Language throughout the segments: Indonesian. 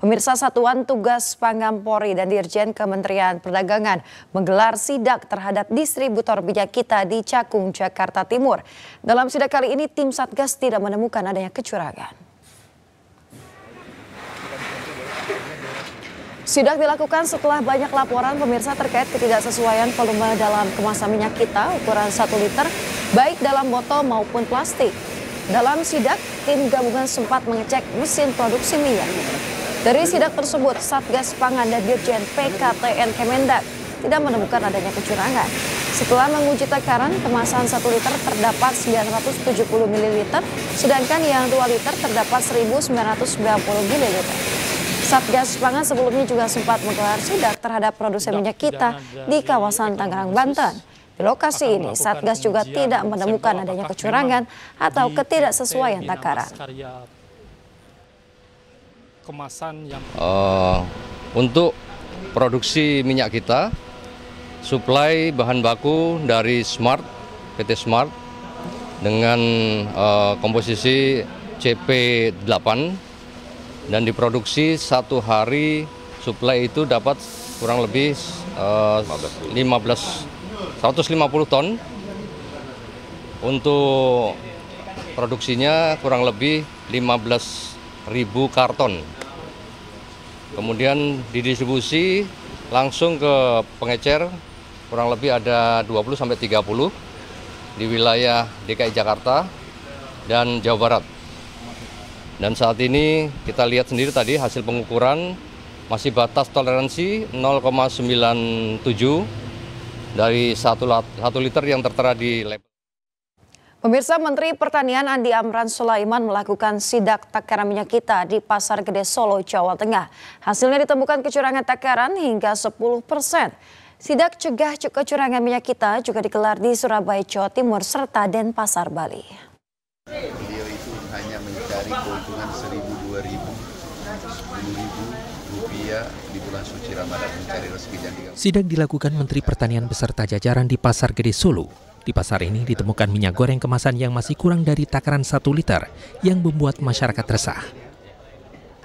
Pemirsa, Satuan Tugas Pangan Polri dan Dirjen Kementerian Perdagangan menggelar sidak terhadap distributor minyak kita di Cakung, Jakarta Timur. Dalam sidak kali ini, tim Satgas tidak menemukan adanya kecurangan. Sidak dilakukan setelah banyak laporan pemirsa terkait ketidaksesuaian volume dalam kemasan minyak kita ukuran 1 liter, baik dalam botol maupun plastik. Dalam sidak, tim gabungan sempat mengecek mesin produksi minyak. Dari sidak tersebut, Satgas Pangan dan Dirjen PKTN Kemendak tidak menemukan adanya kecurangan. Setelah menguji takaran, kemasan 1 liter terdapat 970 ml, sedangkan yang 2 liter terdapat 1990 ml. Satgas Pangan sebelumnya juga sempat menggelar sidak terhadap produsen minyak kita di kawasan Tangerang, Banten. Di lokasi ini, Satgas juga tidak menemukan adanya kecurangan atau ketidaksesuaian takaran. Untuk produksi minyak kita, suplai bahan baku dari PT Smart dengan komposisi CP8 dan diproduksi satu hari suplai itu dapat kurang lebih 150 ton. Untuk produksinya kurang lebih 15.000 karton. Kemudian didistribusi langsung ke pengecer kurang lebih ada 20-30 di wilayah DKI Jakarta dan Jawa Barat. Dan saat ini kita lihat sendiri tadi hasil pengukuran masih batas toleransi 0,97 dari 1 liter yang tertera di label. Pemirsa, Menteri Pertanian Andi Amran Sulaiman melakukan sidak takaran minyak kita di Pasar Gede Solo, Jawa Tengah. Hasilnya ditemukan kecurangan takaran hingga 10%. Sidak cegah kecurangan minyak kita juga digelar di Surabaya, Jawa Timur, serta Denpasar, Bali. Beliau itu hanya mencari keuntungan 1.000, 2.000, 10.000 rupiah di bulan suci Ramadan, mencari rezeki dan sidak dilakukan Menteri Pertanian beserta jajaran di Pasar Gede Solo. Di pasar ini ditemukan minyak goreng kemasan yang masih kurang dari takaran 1 liter yang membuat masyarakat resah.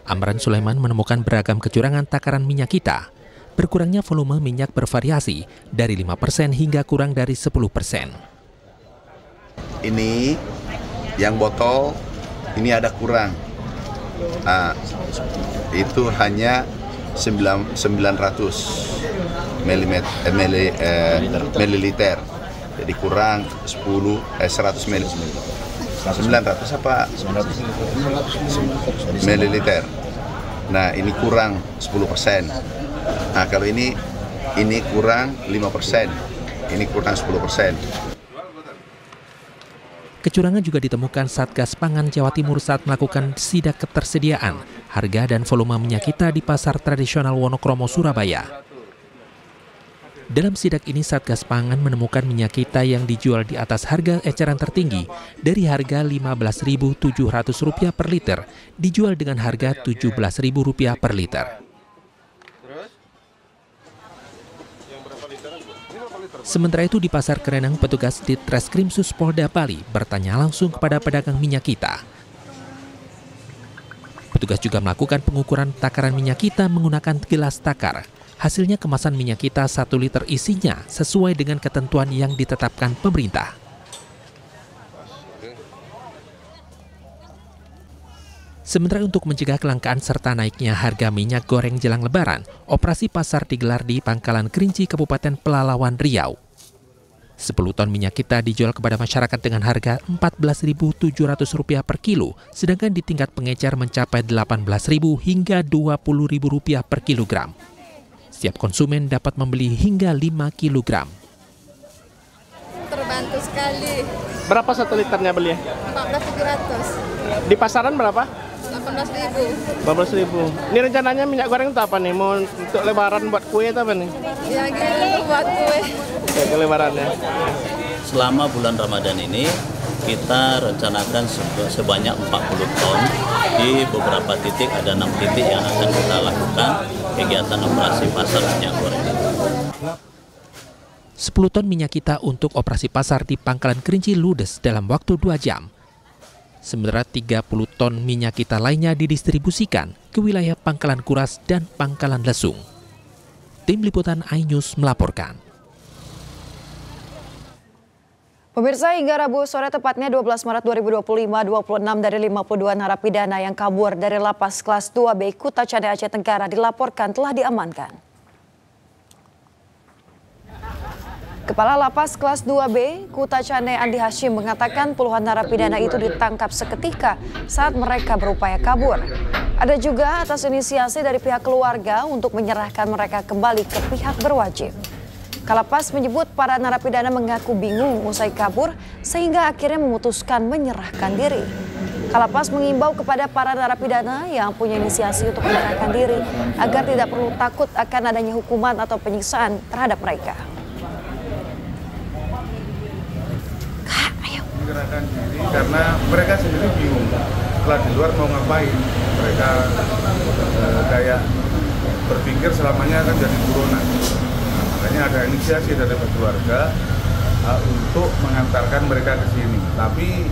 Amran Sulaiman menemukan beragam kecurangan takaran minyak kita. Berkurangnya volume minyak bervariasi dari 5% hingga kurang dari 10%. Ini yang botol ini ada kurang. Itu hanya 900 mililiter. Jadi kurang 100 ml. 900 apa? 900 mililiter. Nah, ini kurang 10%. Nah, kalau ini kurang 5%. Ini kurang 10%. Kecurangan juga ditemukan Satgas Pangan Jawa Timur saat melakukan sidak ketersediaan, harga dan volume minyak kita di pasar tradisional Wonokromo, Surabaya. Dalam sidak ini, Satgas Pangan menemukan minyak kita yang dijual di atas harga eceran tertinggi dari harga Rp15.700 per liter, dijual dengan harga Rp17.000 per liter. Sementara itu di Pasar Kerenang, petugas di Treskrimsus Polda Bali bertanya langsung kepada pedagang minyak kita. Petugas juga melakukan pengukuran takaran minyak kita menggunakan gelas takar. Hasilnya kemasan minyak kita 1 liter isinya sesuai dengan ketentuan yang ditetapkan pemerintah. Sementara untuk mencegah kelangkaan serta naiknya harga minyak goreng jelang Lebaran, operasi pasar digelar di Pangkalan Kerinci, Kabupaten Pelalawan, Riau. 10 ton minyak kita dijual kepada masyarakat dengan harga Rp14.700 per kilo, sedangkan di tingkat pengecer mencapai Rp18.000 hingga Rp20.000 per kilogram. Setiap konsumen dapat membeli hingga 5 kg. Terbantu sekali. Berapa 1 liternya beli? 14.700. Di pasaran berapa? 18.000. 18.000. Ini rencananya minyak goreng itu apa nih? Mau untuk lebaran buat kue atau apa nih? Ya gitu buat kue. Ke lebarannya. Selama bulan Ramadan ini kita rencanakan sebanyak 40 ton. Di beberapa titik, ada 6 titik yang akan kita lakukan kegiatan operasi pasar minyak goreng. 10 ton minyak kita untuk operasi pasar di Pangkalan Kerinci ludes dalam waktu 2 jam. Sementara 30 ton minyak kita lainnya didistribusikan ke wilayah Pangkalan Kuras dan Pangkalan Lesung. Tim Liputan iNews melaporkan. Pemirsa, hingga Rabu sore tepatnya 12 Maret 2025, 26 dari 52 narapidana yang kabur dari lapas kelas 2B Kuta Cane Aceh Tenggara dilaporkan telah diamankan. Kepala Lapas kelas 2B Kuta Cane Andi Hashim mengatakan puluhan narapidana itu ditangkap seketika saat mereka berupaya kabur. Ada juga atas inisiasi dari pihak keluarga untuk menyerahkan mereka kembali ke pihak berwajib. Kalapas menyebut para narapidana mengaku bingung usai kabur sehingga akhirnya memutuskan menyerahkan diri. Kalapas mengimbau kepada para narapidana yang punya inisiasi untuk menyerahkan diri agar tidak perlu takut akan adanya hukuman atau penyiksaan terhadap mereka. Menyerahkan diri karena mereka sendiri bingung setelah di luar mau ngapain. Mereka kayak berpikir selamanya akan jadi buronan. Makanya ada inisiasi dari keluarga untuk mengantarkan mereka ke sini. Tapi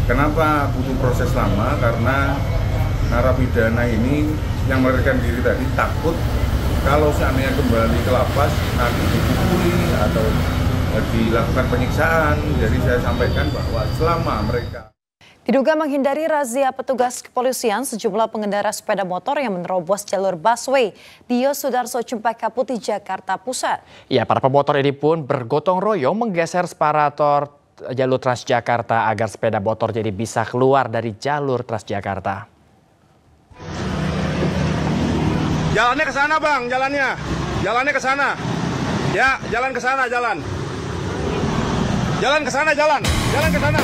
kenapa butuh proses lama? Karena narapidana ini yang melarikan diri tadi takut kalau seandainya kembali ke lapas nanti dipukuli atau dilakukan penyiksaan. Jadi saya sampaikan bahwa selama mereka diduga menghindari razia petugas kepolisian, sejumlah pengendara sepeda motor yang menerobos jalur busway di Yosudarso Cempaka Putih, Jakarta Pusat. Ya, para pemotor ini pun bergotong royong menggeser separator jalur Transjakarta agar sepeda motor jadi bisa keluar dari jalur Transjakarta. jalannya ke sana, Bang, jalannya ke sana. Ya, jalan ke sana, jalan ke sana, jalan ke sana.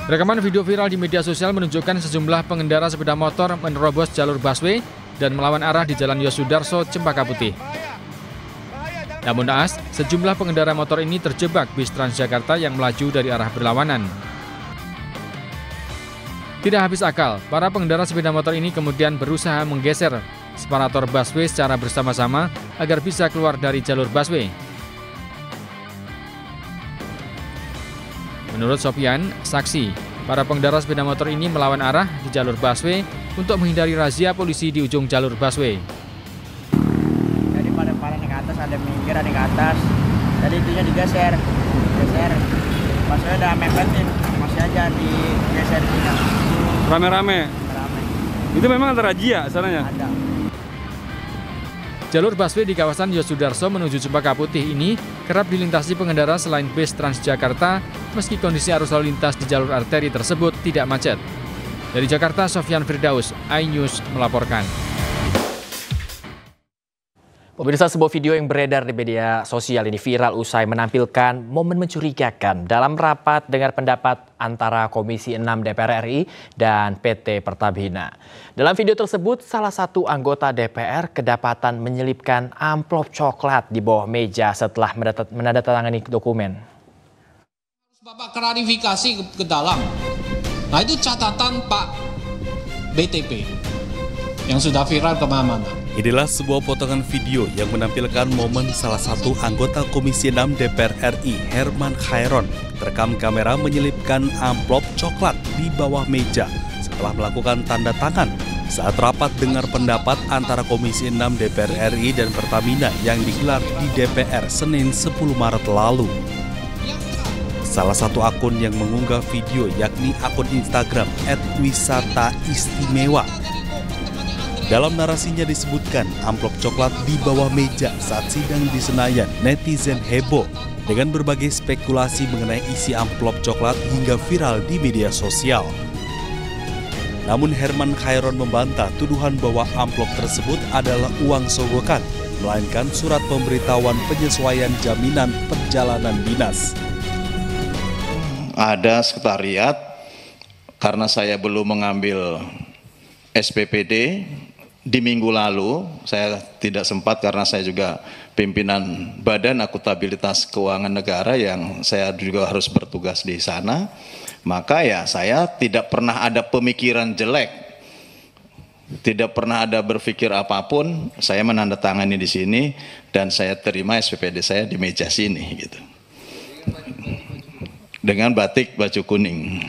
Rekaman video viral di media sosial menunjukkan sejumlah pengendara sepeda motor menerobos jalur busway dan melawan arah di Jalan Yosudarso, Cempaka Putih. Namun naas, sejumlah pengendara motor ini terjebak bis Transjakarta yang melaju dari arah berlawanan. Tidak habis akal, para pengendara sepeda motor ini kemudian berusaha menggeser separator busway secara bersama-sama agar bisa keluar dari jalur busway. Menurut Sofian, saksi, para pengendara sepeda motor ini melawan arah di jalur busway untuk menghindari razia polisi di ujung jalur busway. Jadi pada ke atas, ada minggir, ada ke atas. Jadi itunya digeser. Busway udah mepet nih, masih aja digeser juga. Rame-rame? Rame. Itu memang ada razia sananya? Ada. Jalur busway di kawasan Yosudarso menuju Cempaka Putih ini kerap dilintasi pengendara selain bis Transjakarta, meski kondisi arus lalu lintas di jalur arteri tersebut tidak macet. Dari Jakarta, Sofyan Firdaus, iNews melaporkan. Pemirsa, sebuah video yang beredar di media sosial ini viral usai menampilkan momen mencurigakan dalam rapat dengar pendapat antara Komisi 6 DPR RI dan PT Pertamina. Dalam video tersebut, salah satu anggota DPR kedapatan menyelipkan amplop coklat di bawah meja setelah menandatangani dokumen. Bapak klarifikasi ke dalam. Nah, itu catatan Pak BTP yang sudah viral kemana-mana. Inilah sebuah potongan video yang menampilkan momen salah satu anggota Komisi 6 DPR RI, Herman Khairon, terekam kamera menyelipkan amplop coklat di bawah meja setelah melakukan tanda tangan saat rapat dengar pendapat antara Komisi 6 DPR RI dan Pertamina yang digelar di DPR Senin 10 Maret lalu. Salah satu akun yang mengunggah video yakni akun Instagram @wisataistimewa. Dalam narasinya disebutkan amplop coklat di bawah meja saat sidang di Senayan. Netizen heboh dengan berbagai spekulasi mengenai isi amplop coklat hingga viral di media sosial. Namun Herman Khairon membantah tuduhan bahwa amplop tersebut adalah uang sogokan, melainkan surat pemberitahuan penyesuaian jaminan perjalanan dinas. Ada sekretariat, karena saya belum mengambil SPPD, di minggu lalu saya tidak sempat karena saya juga pimpinan Badan Akuntabilitas Keuangan Negara yang saya juga harus bertugas di sana. Maka ya saya tidak pernah ada pemikiran jelek, tidak pernah ada berpikir apapun. Saya menandatangani di sini dan saya terima SPPD saya di meja sini gitu. Dengan batik baju kuning.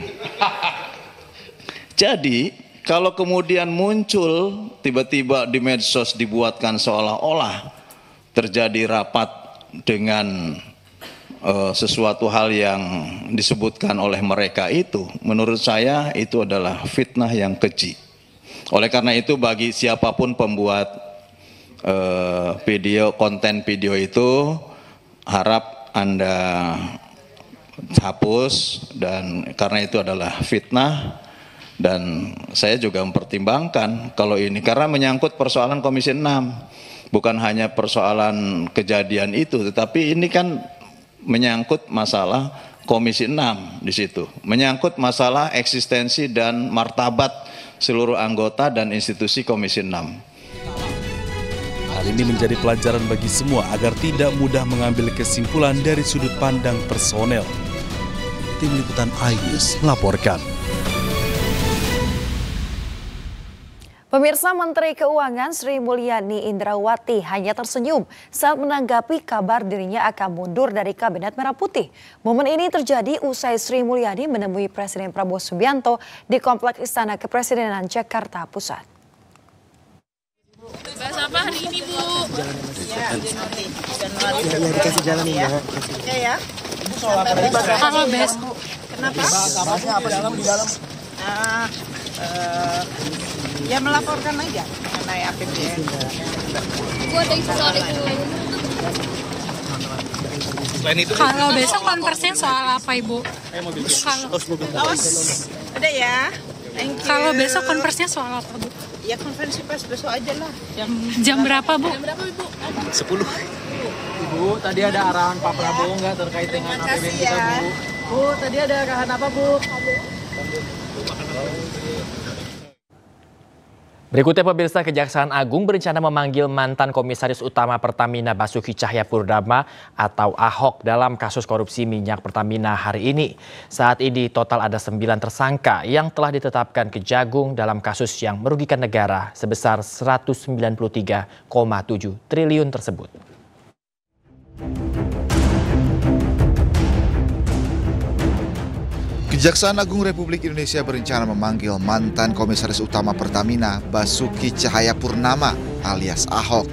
Jadi kalau kemudian muncul tiba-tiba di medsos dibuatkan seolah-olah terjadi rapat dengan sesuatu hal yang disebutkan oleh mereka itu, menurut saya itu adalah fitnah yang keji. Oleh karena itu bagi siapapun pembuat konten video itu, harap Anda hapus, dan karena itu adalah fitnah. Dan saya juga mempertimbangkan kalau ini karena menyangkut persoalan Komisi 6, bukan hanya persoalan kejadian itu, tetapi ini kan menyangkut masalah Komisi 6 di situ, menyangkut masalah eksistensi dan martabat seluruh anggota dan institusi Komisi 6. Hal ini menjadi pelajaran bagi semua agar tidak mudah mengambil kesimpulan dari sudut pandang personel. Tim Liputan iNews melaporkan. Pemirsa, Menteri Keuangan Sri Mulyani Indrawati hanya tersenyum saat menanggapi kabar dirinya akan mundur dari Kabinet Merah Putih. Momen ini terjadi usai Sri Mulyani menemui Presiden Prabowo Subianto di Kompleks Istana Kepresidenan Jakarta Pusat. Bahas apa hari ini, Bu? Ya, dikasih jalan ya. Ya. Halo, Bes. Kenapa? Bahasnya apa di dalam? Ya melaporkan aja mengenai APBN. Gua ada isu soal itu. Kalau besok konversinya soal apa, Ibu? Ada ya. Thank you. Kalau besok konversinya soal apa, Bu? Ya konferensi pers besok aja lah. Jam berapa, Bu? Jam berapa, Ibu? 10. Ibu, tadi ada arahan Pak Prabowo nggak terkait dengan APBN kita, Bu? Bu, tadi ada arahan apa, Bu? Berikutnya, pemirsa, Kejaksaan Agung berencana memanggil mantan Komisaris Utama Pertamina Basuki Cahayapurnama atau Ahok dalam kasus korupsi minyak Pertamina hari ini. Saat ini total ada 9 tersangka yang telah ditetapkan Kejagung dalam kasus yang merugikan negara sebesar 193,7 triliun tersebut. Kejaksaan Agung Republik Indonesia berencana memanggil mantan Komisaris Utama Pertamina Basuki Cahayapurnama alias Ahok.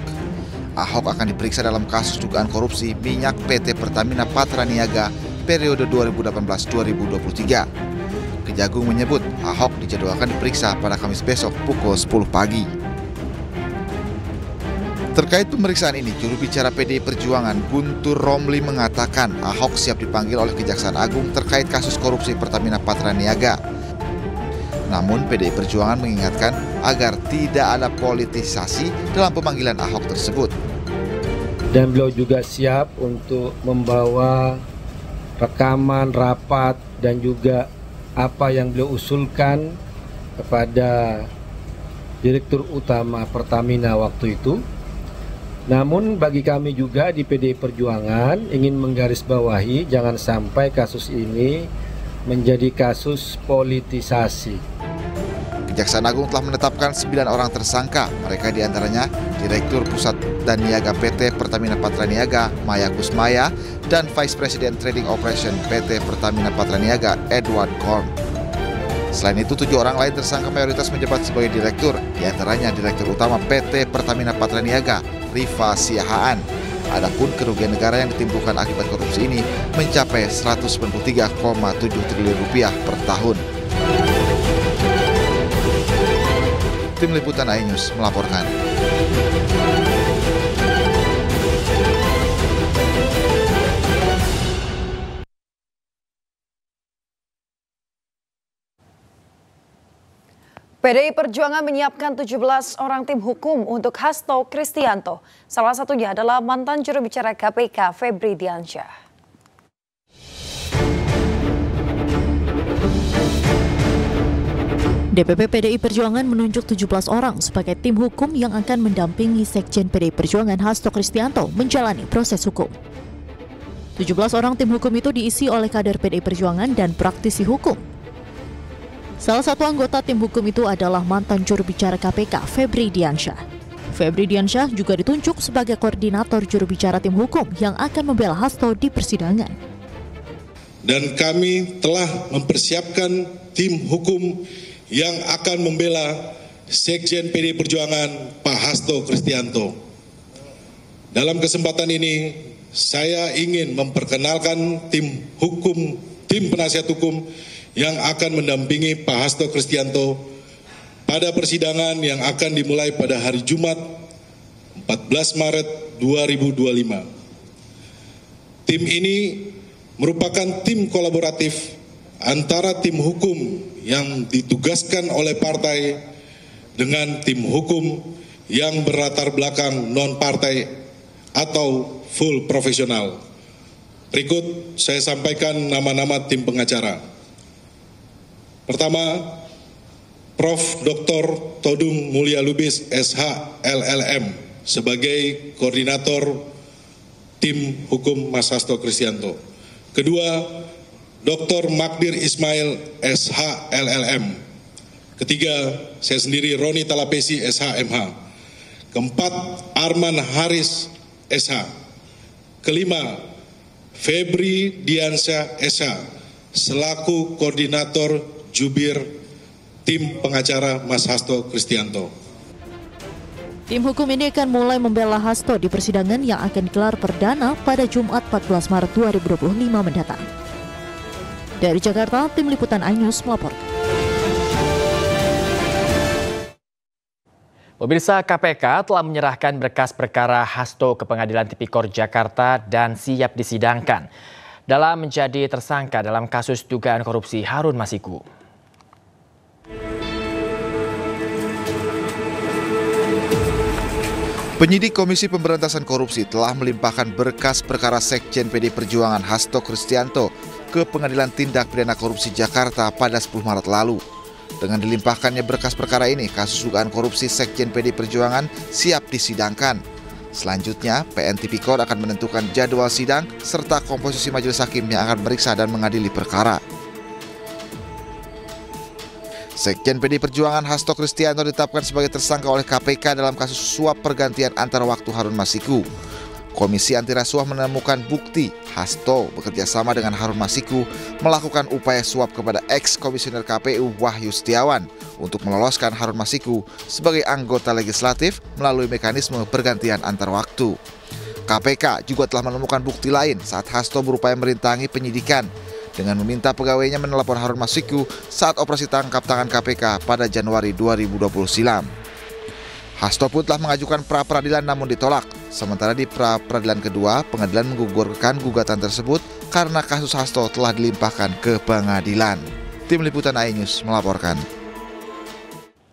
Ahok akan diperiksa dalam kasus dugaan korupsi minyak PT Pertamina Patraniaga periode 2018-2023. Kejagung menyebut Ahok dijadwalkan diperiksa pada Kamis besok pukul 10 pagi. Terkait pemeriksaan ini, juru bicara PDI Perjuangan Guntur Romli mengatakan Ahok siap dipanggil oleh Kejaksaan Agung terkait kasus korupsi Pertamina Patraniaga. Namun PDI Perjuangan mengingatkan agar tidak ada politisasi dalam pemanggilan Ahok tersebut. Dan beliau juga siap untuk membawa rekaman, rapat, dan juga apa yang beliau usulkan kepada Direktur Utama Pertamina waktu itu. Namun bagi kami juga di PDI Perjuangan ingin menggarisbawahi jangan sampai kasus ini menjadi kasus politisasi. Kejaksaan Agung telah menetapkan 9 orang tersangka. Mereka diantaranya Direktur Pusat dan Niaga PT Pertamina Patraniaga Maya Kusmaya dan Vice President Trading Operation PT Pertamina Patraniaga Edward Korn. Selain itu, 7 orang lain tersangka mayoritas menjabat sebagai direktur, diantaranya Direktur Utama PT Pertamina Patraniaga Rifa Siahaan. Adapun kerugian negara yang ditimbulkan akibat korupsi ini mencapai 193,7 triliun rupiah per tahun. Tim Liputan iNews melaporkan. PDI Perjuangan menyiapkan 17 orang tim hukum untuk Hasto Kristianto. Salah satunya adalah mantan juru bicara KPK Febri Diansyah. DPP PDI Perjuangan menunjuk 17 orang sebagai tim hukum yang akan mendampingi Sekjen PDI Perjuangan Hasto Kristianto menjalani proses hukum. 17 orang tim hukum itu diisi oleh kader PDI Perjuangan dan praktisi hukum. Salah satu anggota tim hukum itu adalah mantan juru bicara KPK Febri Diansyah. Febri Diansyah juga ditunjuk sebagai koordinator juru bicara tim hukum yang akan membela Hasto di persidangan. Dan kami telah mempersiapkan tim hukum yang akan membela Sekjen PD Perjuangan Pak Hasto Kristianto. Dalam kesempatan ini, saya ingin memperkenalkan tim penasihat hukum yang akan mendampingi Pak Hasto Kristianto pada persidangan yang akan dimulai pada hari Jumat 14 Maret 2025. Tim ini merupakan tim kolaboratif antara tim hukum yang ditugaskan oleh partai dengan tim hukum yang berlatar belakang non-partai atau full profesional. Berikut saya sampaikan nama-nama tim pengacara. Pertama, Prof. Dr. Todung Mulya Lubis SH LLM sebagai koordinator tim hukum Mas Hasto Kristianto. Kedua, Dr. Magdir Ismail SH LLM. Ketiga, saya sendiri Roni Talapesi SH.MH. Keempat, Arman Haris SH. Kelima, Febri Diansyah SH selaku koordinator jubir tim pengacara Mas Hasto Kristianto. Tim hukum ini akan mulai membela Hasto di persidangan yang akan digelar perdana pada Jumat 14 Maret 2025 mendatang. Dari Jakarta, tim liputan iNews melaporkan. Pemirsa, KPK telah menyerahkan berkas perkara Hasto ke Pengadilan Tipikor Jakarta dan siap disidangkan dalam menjadi tersangka dalam kasus dugaan korupsi Harun Masiku. Penyidik Komisi Pemberantasan Korupsi telah melimpahkan berkas perkara Sekjen PD Perjuangan Hasto Kristianto ke Pengadilan Tindak Pidana Korupsi Jakarta pada 10 Maret lalu. Dengan dilimpahkannya berkas perkara ini, kasus dugaan korupsi Sekjen PD Perjuangan siap disidangkan. Selanjutnya, PN Tipikor akan menentukan jadwal sidang serta komposisi majelis hakim yang akan meriksa dan mengadili perkara. Sekjen PD Perjuangan Hasto Kristianto ditetapkan sebagai tersangka oleh KPK dalam kasus suap pergantian antar waktu Harun Masiku. Komisi Anti Rasuah menemukan bukti Hasto bekerja sama dengan Harun Masiku melakukan upaya suap kepada ex-komisioner KPU Wahyu Setiawan untuk meloloskan Harun Masiku sebagai anggota legislatif melalui mekanisme pergantian antar waktu. KPK juga telah menemukan bukti lain saat Hasto berupaya merintangi penyidikan dengan meminta pegawainya menelepon Harun Masiku saat operasi tangkap tangan KPK pada Januari 2020 silam. Hasto pun telah mengajukan pra-peradilan namun ditolak. Sementara di pra-peradilan kedua, pengadilan menggugurkan gugatan tersebut karena kasus Hasto telah dilimpahkan ke pengadilan. Tim Liputan iNews melaporkan.